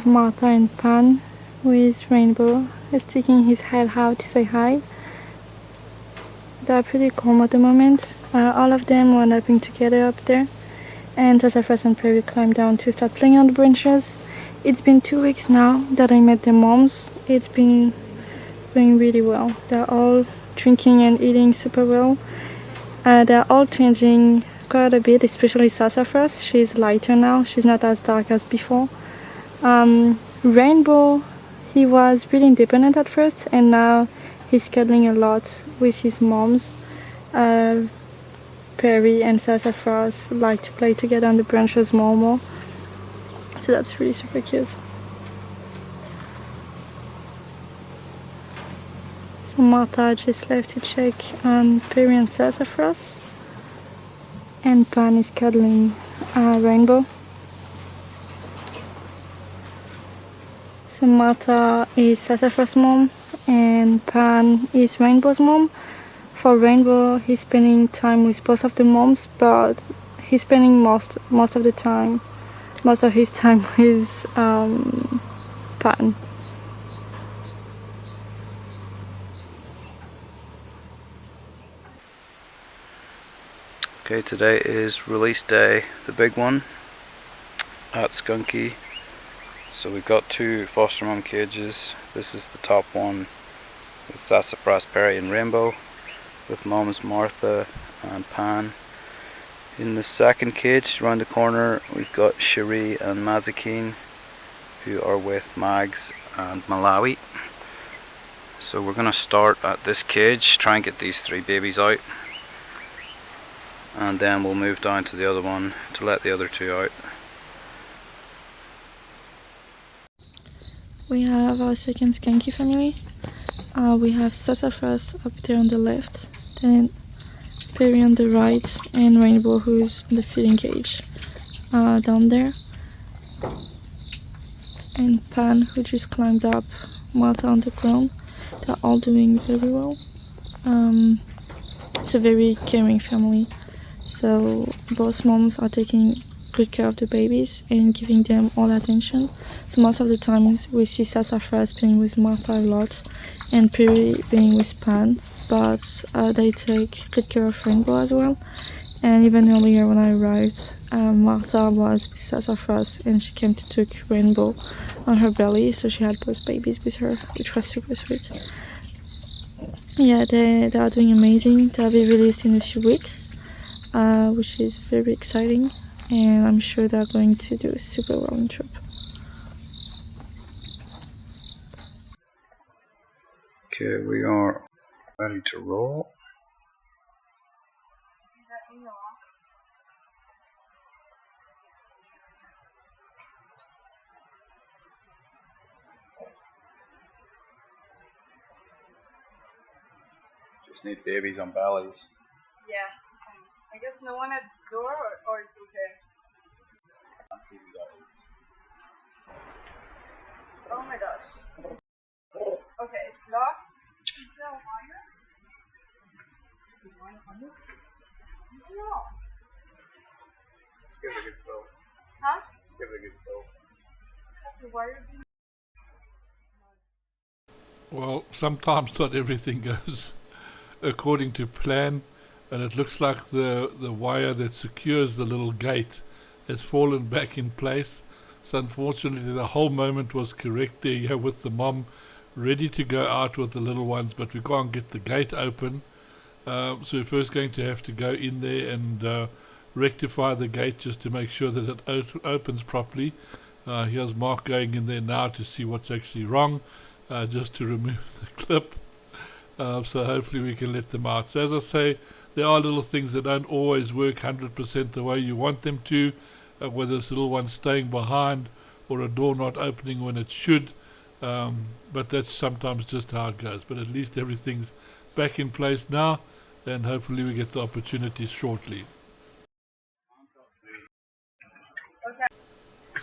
have Martha and Pan with Rainbow sticking his head out to say hi. They're pretty calm at the moment. All of them were napping together up there, and Sassafras and Rainbow climbed down to start playing on the branches. It's been 2 weeks now that I met their moms. It's been going really well. They're all drinking and eating super well. They're all changing quite a bit, especially Sassafras. She's lighter now. She's not as dark as before. Rainbow, he was really independent at first, and now he's cuddling a lot with his moms. Perry and Sassafras like to play together on the branches more and more. So that's really super cute. So Martha just left to check on Perry and Sassafras, and Pan is cuddling Rainbow. So Martha is Sassafras' mom and Pan is Rainbow's mom. For Rainbow, he's spending time with both of the moms, but he's spending most of his time with Pan. Okay, today is release day, the big one at Skunky. So we've got 2 foster mom cages. This is the top one with Sassafras, Perry and Rainbow, with moms Martha and Pan. In the second cage around the corner we've got Cherie and Mazikeen, who are with Mags and Malawi. So we're going to start at this cage, try and get these 3 babies out, and then we'll move down to the other one to let the other 2 out. We have our second Skunky family. We have Sassafras up there on the left, then Perry on the right, and Rainbow, who's in the feeding cage down there, and Pan, who just climbed up, Martha on the ground. They're all doing very well. It's a very caring family, so both moms are taking good care of the babies and giving them all attention. So most of the time we see Sassafras being with Martha a lot and Perry being with Pan, but they take good care of Rainbow as well. And even earlier when I arrived, Martha was with Sassafras and she came to take Rainbow on her belly, so she had both babies with her, which was super sweet. Yeah, they are doing amazing. They'll be released in a few weeks, which is very exciting, and I'm sure they're going to do super well on trip. Okay, we are ready to roll. Just need babies on bellies. Yeah, I guess no one at the door, or it's okay? I see the bellies. Oh my gosh. Okay, it's locked. Is there a wire? Is there a wire on it? No. Give it a good fill. Huh? Give it a good fill. Has the wire been? Well, sometimes not everything goes according to plan, and it looks like the wire that secures the little gate has fallen back in place. So unfortunately the whole moment was correct there, yeah, with the mom ready to go out with the little ones, but we can't get the gate open. So we're first going to have to go in there and rectify the gate just to make sure that it opens properly. Here's Mark going in there now to see what's actually wrong, just to remove the clip. So hopefully we can let them out. So as I say, there are little things that don't always work 100% the way you want them to, whether it's a little one staying behind or a door not opening when it should, but that's sometimes just how it goes. But at least everything's back in place now, and hopefully we get the opportunity shortly.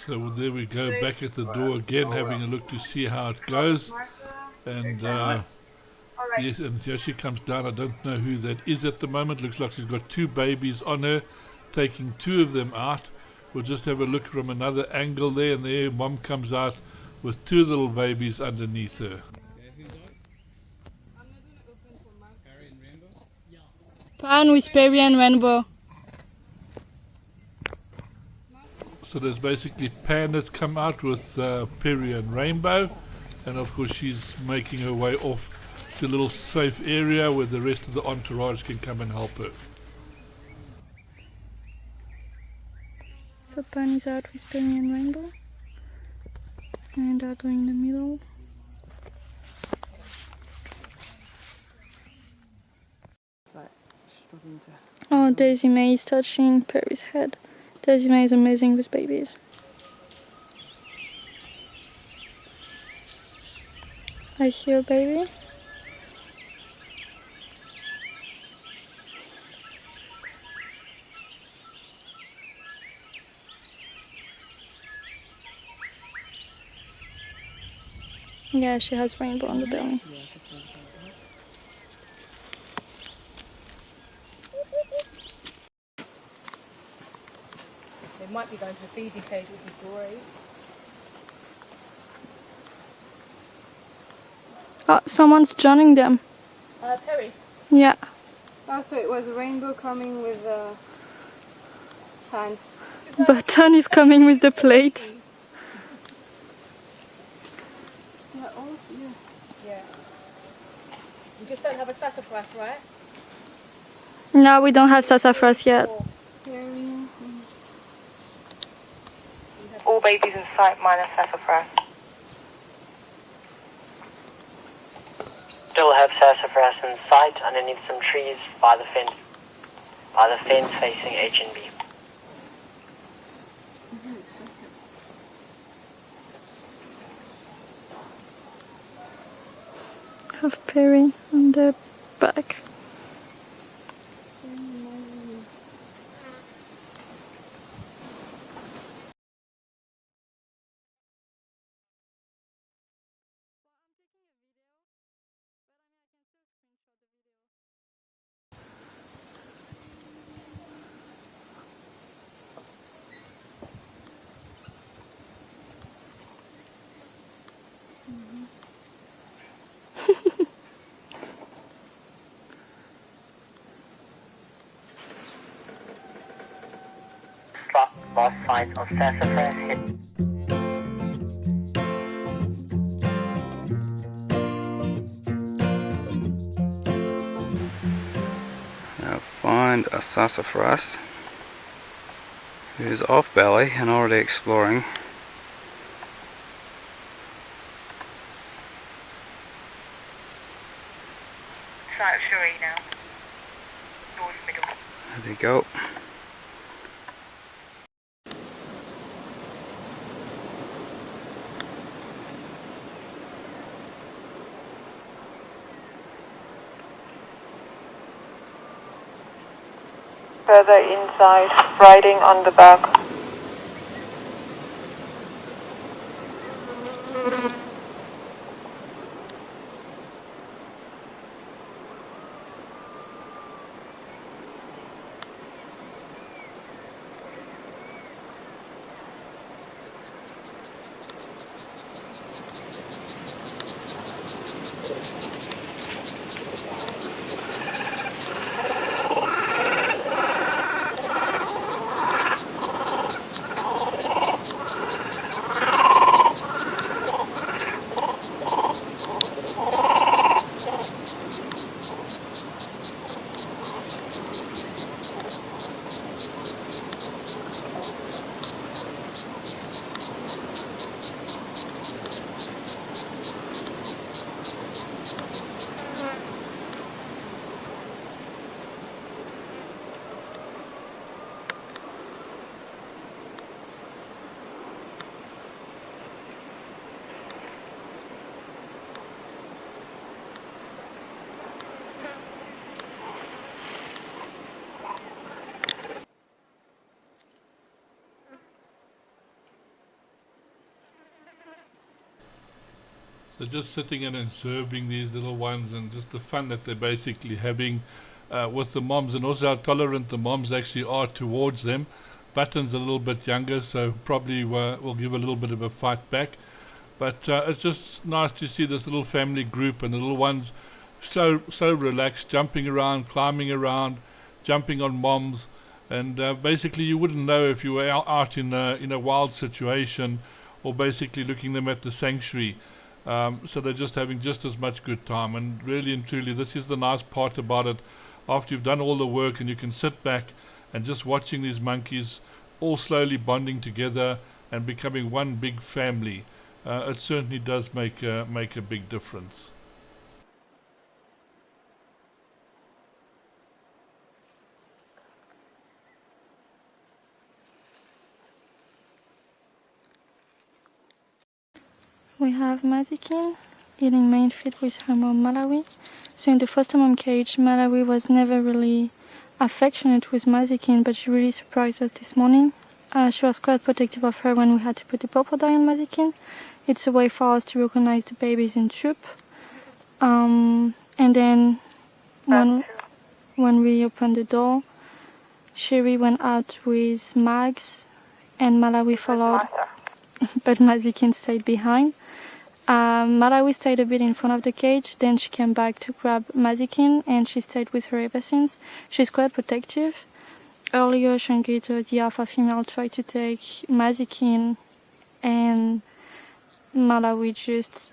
So there we go, back at the door again, having a look to see how it goes. And yes, and here she comes down. I don't know who that is at the moment. Looks like she's got 2 babies on her, taking 2 of them out. We'll just have a look from another angle there, and there mom comes out with two little babies underneath her. Pan with Perry and Rainbow. So there's basically Pan that's come out with Perry and Rainbow, and of course she's making her way off to a little safe area where the rest of the entourage can come and help her. So Pan is out with Perry and Rainbow. And I'll go in the middle. Oh, Daisy May is touching Perry's head. Daisy May is amazing with babies. I hear a baby. Yeah, she has rainbow on the belly. They might be going to the feeding cage, which would be great. Oh, someone's joining them. Perry. Yeah. Oh, so it was Rainbow coming with a hand. Button is coming with the plate. Yeah, all of you. Yeah. You just don't have a sassafras, right? No, we don't have sassafras yet. Perry. All babies in sight minus sassafras. Still have sassafras in sight underneath some trees by the fence. By the fence facing H&B. Have Perry on the back. Lost sight of sassafras hit. Now find a sassafras who's off belly and already exploring. Sight of Cherie now. North middle. There they go. Further inside, riding on the back. They're just sitting and observing these little ones and just the fun that they're basically having with the moms, and also how tolerant the moms actually are towards them. Button's a little bit younger, so probably will give a little bit of a fight back. But it's just nice to see this little family group and the little ones so relaxed, jumping around, climbing around, jumping on moms, and basically you wouldn't know if you were out in a wild situation, or basically looking them at the sanctuary. So they're just having just as much good time, and really and truly, this is the nice part about it. After you've done all the work, and you can sit back and just watching these monkeys all slowly bonding together and becoming one big family. It certainly does make a big difference. We have Mazikin eating main feed with her mom Malawi. So in the foster mom cage, Malawi was never really affectionate with Mazikin, but she really surprised us this morning. She was quite protective of her when we had to put the purple dye on Mazikin. It's a way for us to recognize the babies in troop. And then when we opened the door, Sherry went out with Mags and Malawi followed, but Mazikin stayed behind. Malawi stayed a bit in front of the cage, then she came back to grab Mazikin, and she stayed with her ever since. She's quite protective. Earlier, Shangita, the alpha female, tried to take Mazikin, and Malawi just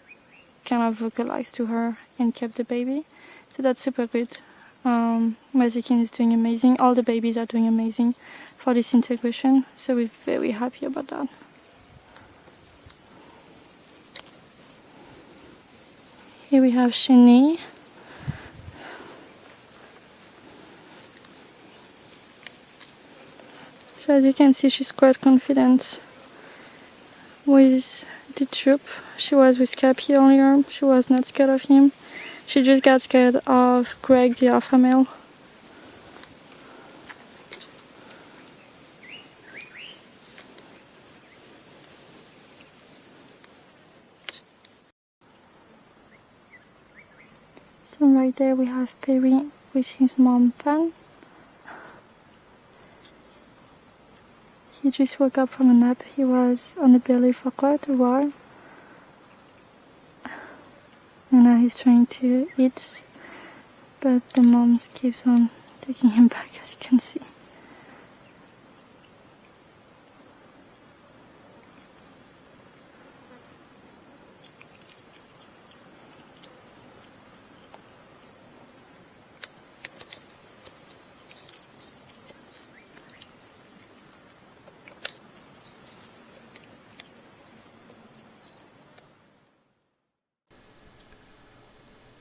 kind of vocalized to her and kept the baby. So that's super good. Mazikin is doing amazing. All the babies are doing amazing for this integration, so we're very happy about that. Here we have Shani. So as you can see, she's quite confident with the troop. She was with Cappy earlier. She was not scared of him. She just got scared of Greg, the alpha male. So right there we have Perry with his mom Pan. He just woke up from a nap. He was on the belly for quite a while. And now he's trying to eat, but the mom keeps on taking him back, as you can see.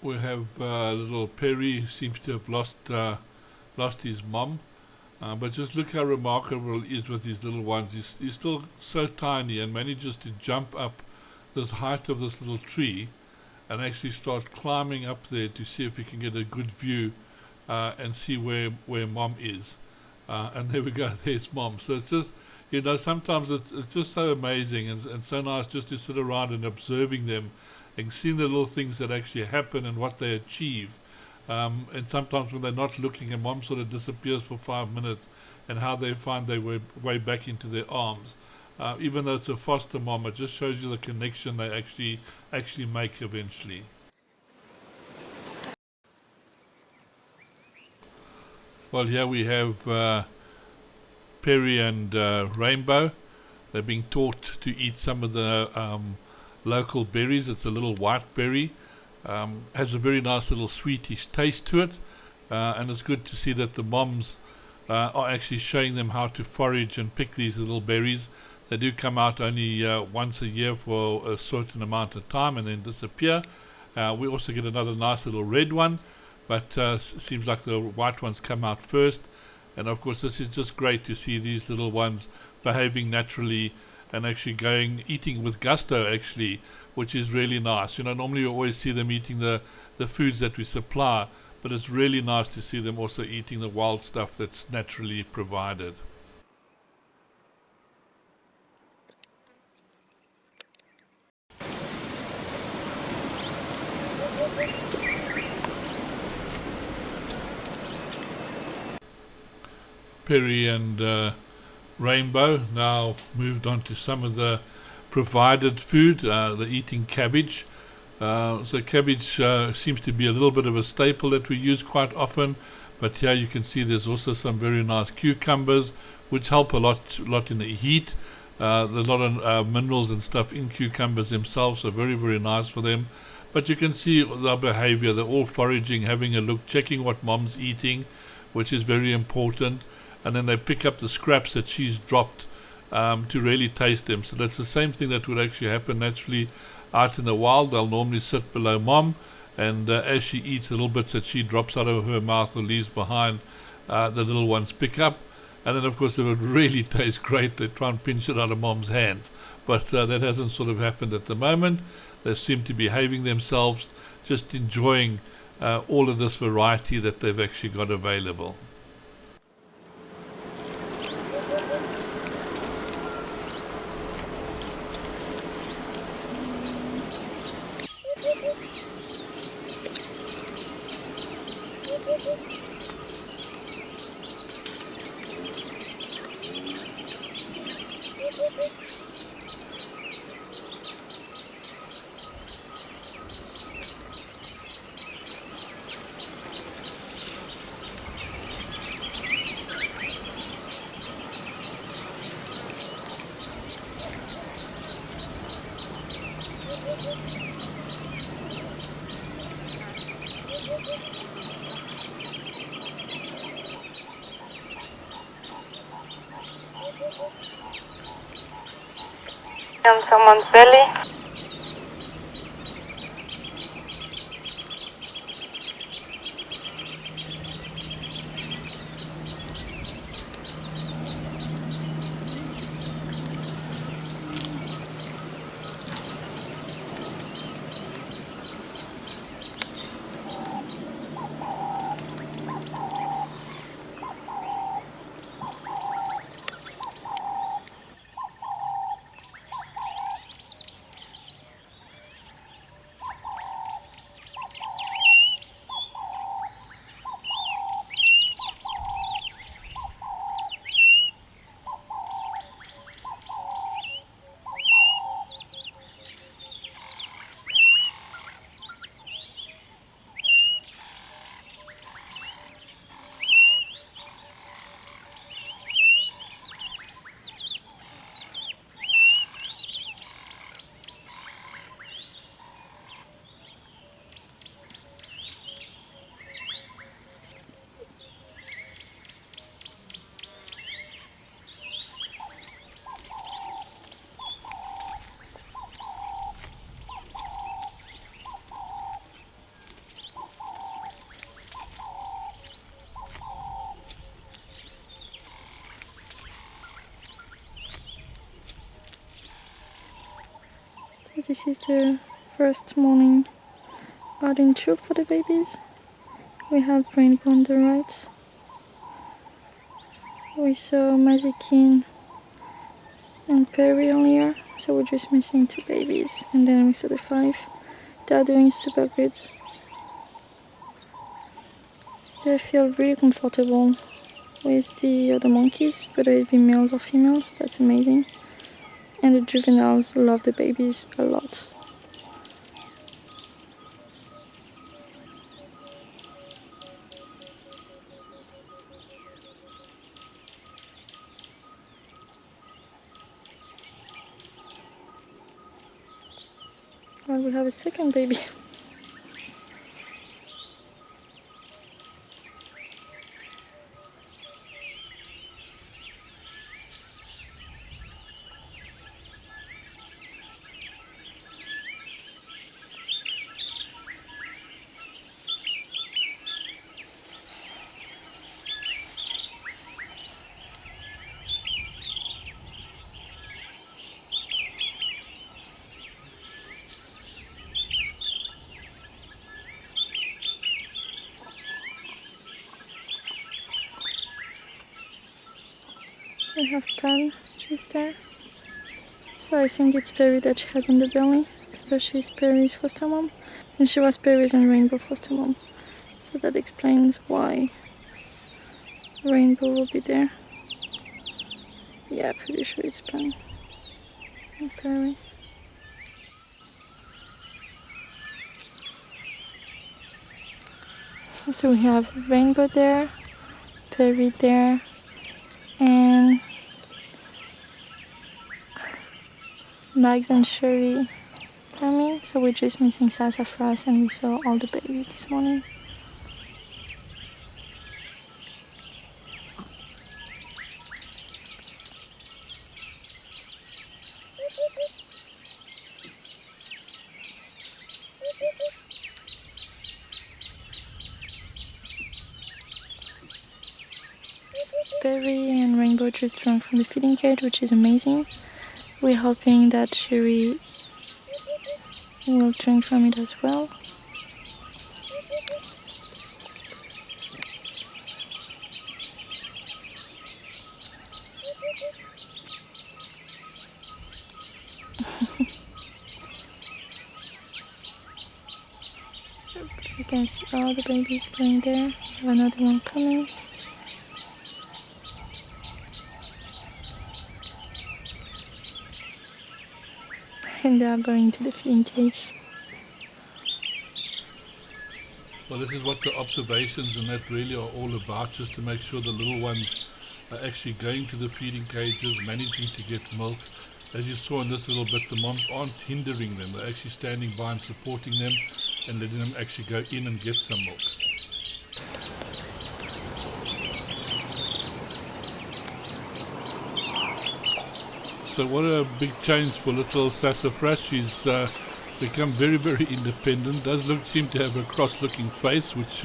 We have little Perry, who seems to have lost his mom. But just look how remarkable he is with these little ones. He's still so tiny and manages to jump up this height of this little tree and actually start climbing up there to see if he can get a good view and see where mom is. And there we go, there's mom. So it's just, sometimes it's just so amazing and so nice just to sit around and observing them and seeing the little things that actually happen and what they achieve. And sometimes when they're not looking and mom sort of disappears for 5 minutes, and how they find their way back into their arms. Even though it's a foster mom, it just shows you the connection they actually make eventually. Well, here we have Perry and Rainbow. They're being taught to eat some of the local berries. It's a little white berry. Has a very nice little sweetish taste to it, and it's good to see that the moms are actually showing them how to forage and pick these little berries. They do come out only once a year for a certain amount of time and then disappear. We also get another nice little red one, but seems like the white ones come out first. And of course this is just great to see these little ones behaving naturally and actually eating with gusto actually, which is really nice. Normally you always see them eating the foods that we supply, but it's really nice to see them also eating the wild stuff that's naturally provided. Perry and Rainbow now moved on to some of the provided food. They're eating cabbage. So cabbage seems to be a little bit of a staple that we use quite often. But here you can see there's also some very nice cucumbers, which help a lot in the heat. There's a lot of minerals and stuff in cucumbers themselves, so very, very nice for them. But you can see their behavior. They're all foraging, having a look, checking what mom's eating, which is very important. And then they pick up the scraps that she's dropped to really taste them. So that's the same thing that would actually happen naturally out in the wild. They'll normally sit below mom, and as she eats, the little bits that she drops out of her mouth or leaves behind, the little ones pick up. And then, of course, it would really taste great. They try and pinch it out of mom's hands. But that hasn't sort of happened at the moment. They seem to be behaving themselves, just enjoying all of this variety that they've actually got available. On someone's belly. So this is the first morning out in troop for the babies. We have Rainbow on the right. We saw Mazikin and Perry earlier, so we're just missing 2 babies, and then we saw the 5. They are doing super good. They feel really comfortable with the other monkeys, whether it be males or females. That's amazing. And the juveniles love the babies a lot. Well, we have a second baby. We have Pam, she's there. So I think it's Perry that she has on the belly, because she's Perry's foster mom, and she was Perry's and Rainbow foster mom. So that explains why Rainbow will be there. Yeah, pretty sure it's Pam and Perry. So we have Rainbow there, Perry there, and Max and Sherry coming. So we're just missing Sassafras, and we saw all the babies this morning. Berry and Rainbow just drank from the feeding cage, which is amazing. We're hoping that Sherry will drink from it as well. You can see all the babies playing there. We have another one coming. And they are going to the feeding cage. Well, this is what the observations and that really are all about, just to make sure the little ones are actually going to the feeding cages, managing to get milk. As you saw in this little bit, the moms aren't hindering them, they're actually standing by and supporting them and letting them actually go in and get some milk. So what a big change for little Sassafras. She's become very, very independent. Does seem to have a cross-looking face, which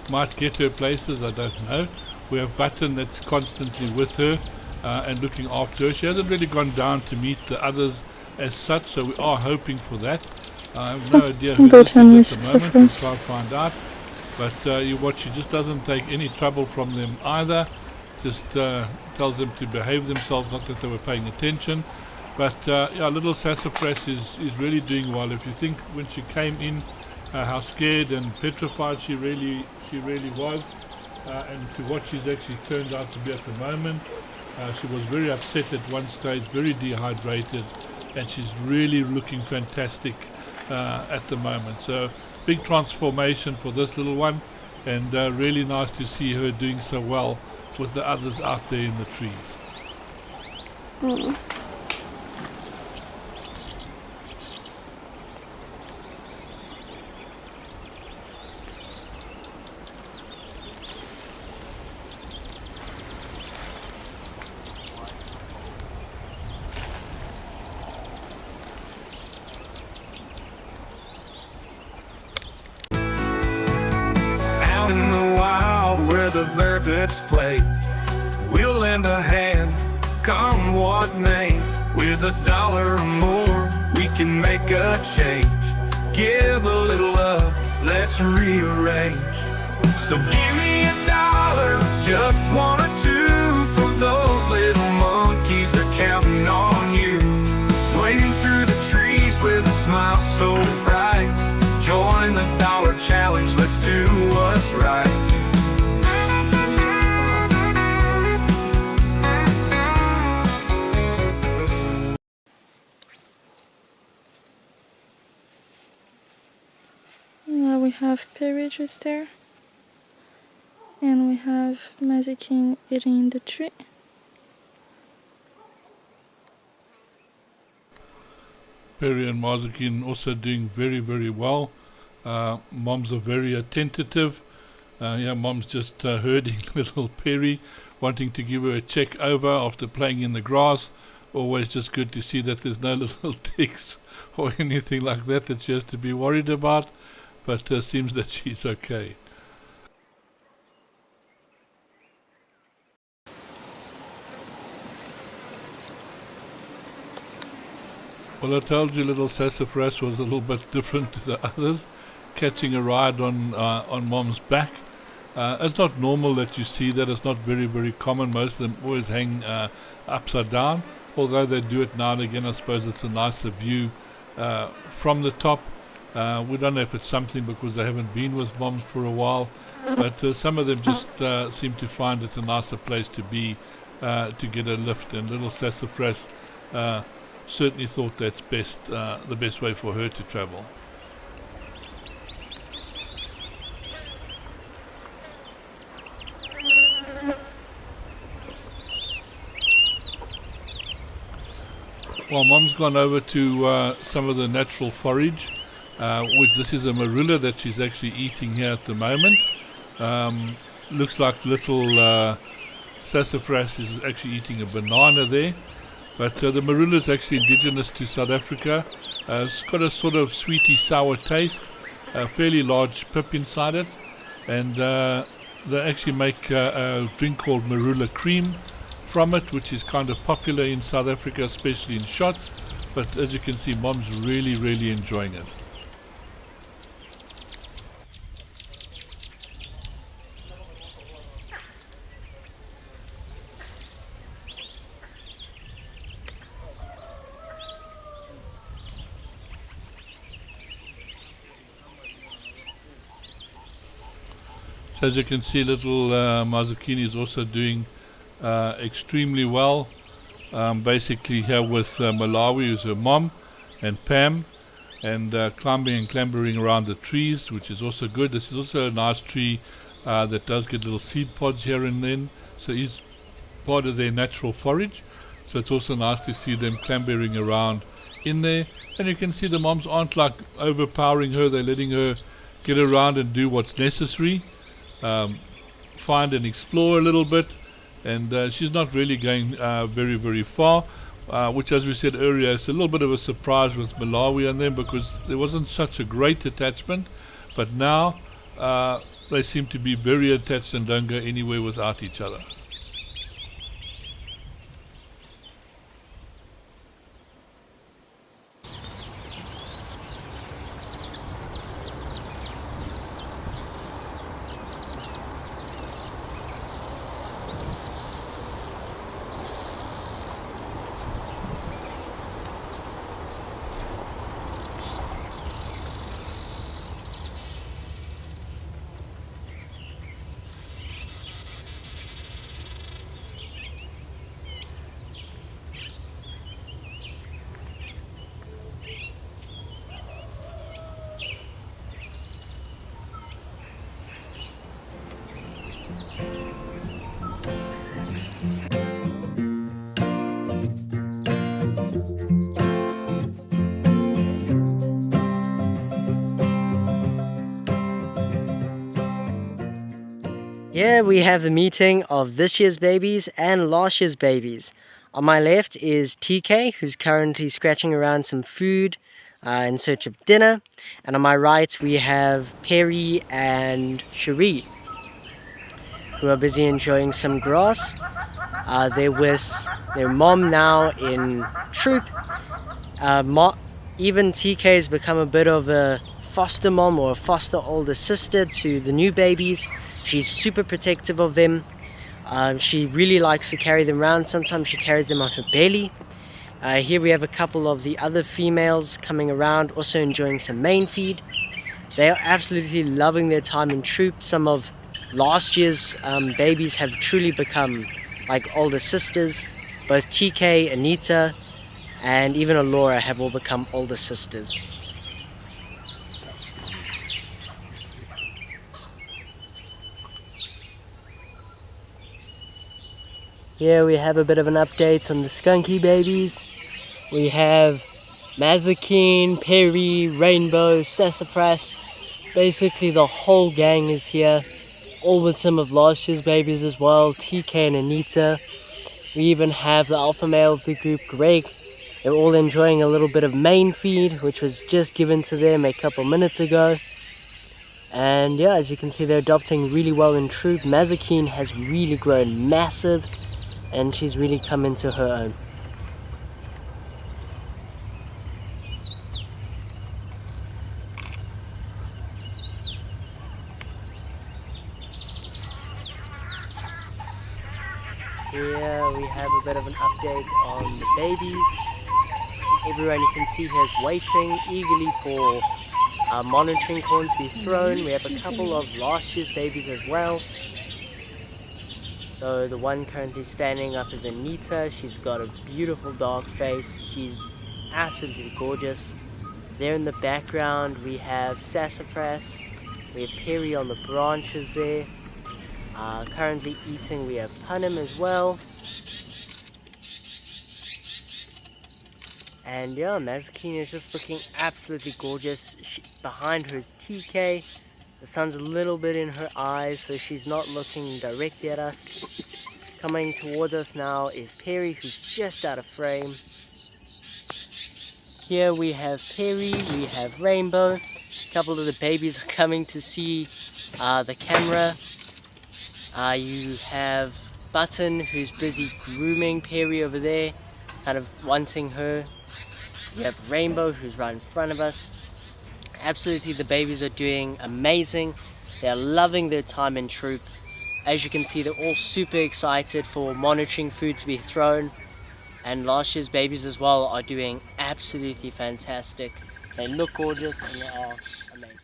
might get her places, I don't know. We have Button that's constantly with her and looking after her. She hasn't really gone down to meet the others as such, so we are hoping for that. I have no idea who this is at the moment. We'll try to find out. But you watch, she just doesn't take any trouble from them either. Just tells them to behave themselves, not that they were paying attention. But yeah, little Sassafras is really doing well. If you think when she came in, how scared and petrified she really was, and to what she's actually turned out to be at the moment. She was very upset at one stage, very dehydrated, and she's really looking fantastic at the moment. So big transformation for this little one, and really nice to see her doing so well with the others out there in the trees. Out in the wild where the vervets play, we'll lend a hand, come what may. With $1 or more, we can make a change. Give a little love, let's rearrange. So give me $1, just 1 or 2, for those little monkeys are counting on you. Swinging through the trees with a smile so bright. Join the dollar challenge, let's do what's right. Now we have Perry just there, and we have Mazikin eating the tree. Perry and Mazikin also doing very, very well. Moms are very attentive. Yeah, mom's just herding little Perry, wanting to give her a check over after playing in the grass. Always just good to see that there's no little ticks or anything like that she has to be worried about, but seems that she's okay. Well, I told you little Sassafras was a little bit different to the others, catching a ride on mom's back. It's not normal that you see that. It's not very, very common. Most of them always hang upside down, although they do it now and again. I suppose it's a nicer view from the top. We don't know if it's something because they haven't been with moms for a while, but some of them just seem to find it a nicer place to be, to get a lift. And little Sassafras certainly thought that's the best way for her to travel. Well, Mom's gone over to some of the natural forage. This is a marula that she's actually eating here at the moment. Looks like little Sassafras is actually eating a banana there. But the marula is actually indigenous to South Africa. It's got a sort of sweety sour taste, a fairly large pip inside it. And they actually make a drink called marula cream from it, which is kind of popular in South Africa, especially in shots. But as you can see, Mom's really enjoying it. So as you can see, little Mazukini is also doing extremely well. Basically here with Malawi, who's her mom, and Pam, and climbing and clambering around the trees, which is also good. This is also a nice tree that does get little seed pods here and then, so it's part of their natural forage. So it's also nice to see them clambering around in there. And you can see the moms aren't like overpowering her, they're letting her get around and do what's necessary. Find and explore a little bit, and she's not really going very far, which, as we said earlier, is a little bit of a surprise with Malawi and them, because there wasn't such a great attachment, but now they seem to be very attached and don't go anywhere without each other. Here we have the meeting of this year's babies and last year's babies. On my left is TK, who's currently scratching around some food in search of dinner. And on my right we have Perry and Cherie, who are busy enjoying some grass. They're with their mom now in troop. Even TK has become a bit of a foster mom or a foster older sister to the new babies. She's super protective of them. She really likes to carry them around. Sometimes she carries them on her belly. Here we have a couple of the other females coming around, also enjoying some main feed. They are absolutely loving their time in troop. Some of last year's babies have truly become like older sisters. Both TK, Anita, and even Alora have all become older sisters. Here we have a bit of an update on the skunky babies. We have Mazukini, Perry, Rainbow, Sassafras. Basically the whole gang is here. All with some of last year's babies as well, TK and Anita. We even have the alpha male of the group, Greg. They're all enjoying a little bit of main feed, which was just given to them a couple minutes ago. And yeah, as you can see, they're adopting really well in troop. Mazukini has really grown massive, and she's really come into her own. Here we have a bit of an update on the babies. Everyone you can see here is waiting eagerly for our monitoring corn to be thrown. We have a couple of last year's babies as well. So the one currently standing up is Anita. She's got a beautiful dark face. She's absolutely gorgeous. There in the background we have Sassafras. We have Perry on the branches there. Currently eating, we have Panem as well. And yeah, Mazikeen is just looking absolutely gorgeous. Behind her is TK. The sun's a little bit in her eyes, so she's not looking directly at us. Coming towards us now is Perry, who's just out of frame. Here we have Perry, we have Rainbow. A couple of the babies are coming to see the camera. You have Button, who's busy grooming Perry over there, kind of wanting her. You have Rainbow, who's right in front of us. Absolutely, the babies are doing amazing. They're loving their time in troop. As you can see, they're all super excited for monitoring food to be thrown. And last year's babies as well are doing absolutely fantastic. They look gorgeous and they are amazing.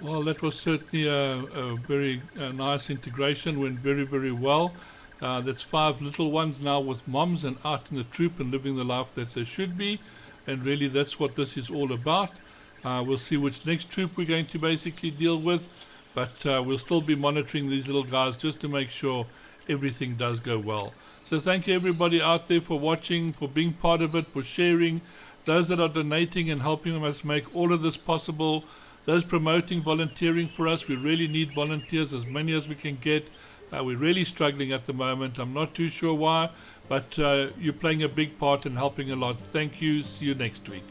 Well, that was certainly a very nice integration, went very, very well. That's 5 little ones now with moms and out in the troop and living the life that they should be. And really that's what this is all about. We'll see which next troop we're going to basically deal with. But we'll still be monitoring these little guys just to make sure everything does go well. So thank you everybody out there for watching, for being part of it, for sharing. Those that are donating and helping us make all of this possible. Those promoting volunteering for us, we really need volunteers, as many as we can get. We're really struggling at the moment. I'm not too sure why, but you're playing a big part and helping a lot. Thank you. See you next week.